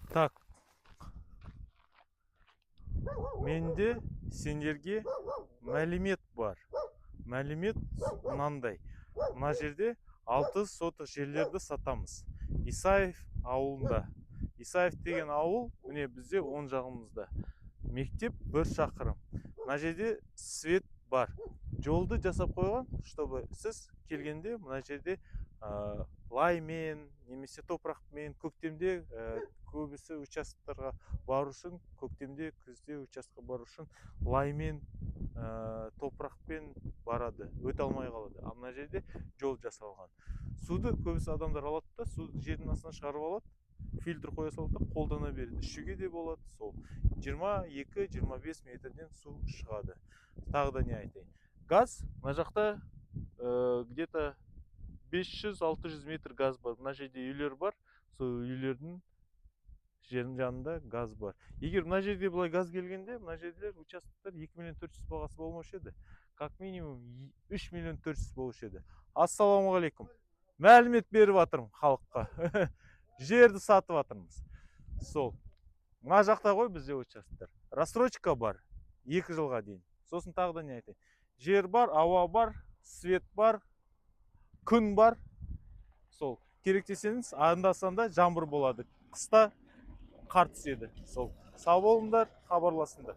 Так, менде сендерге мәлімет бар. Мәлімет мынандай. Мына жерде 6 сотық жерлерді сатамыз. Исаев ауылында. Исаев деген ауыл, міне бізде оң жағымызда. Мектеп 1 шақырым. Мына жерде свет бар. Жолды жасап қойған, чтобы сіз келгенде мына жерде лаймен, немесе топырақпен, көктемде көбісі участоктарға бару үшін, көктемде, күзде участокқа бару үшін лаймен, топырақпен барады, өте алмай қалады. А мына жерде жол жасалған. Суды көбісі адамдар алады да, суды жердің астынан шығарып алады, фильтр қоя салады да қолдана береді. Ішуге де болады. Сол 22-25 метрден су шығады. Тағы да не айтайын. Газ мына жақта где-то 500-600 метр газ бар. Мына жерде үйлер бар. Сол үйлердің жанында газ бар. Егер мына жерде былай газ келгенде, мына жерде участоктар 2 миллион 400 бағасы болмаушы еді. Как минимум 3 миллион 400 болушы еді. Ассалаумағалейкум. Мәлімет беріп жатырмын халыққа. Жерді сатып жатырмыз. Сол. Мына жақта ғой бізде участоктар. Рассрочка бар 2 жылға дейін. Сосын тағы да не айтайын. Жер бар, ауа бар, свет бар, күн бар. Сол. Керек десеңіз, анда-санда жаңбыр болады. Қыста қар түседі. Сол. Сау болыңдар, хабарласыңдар.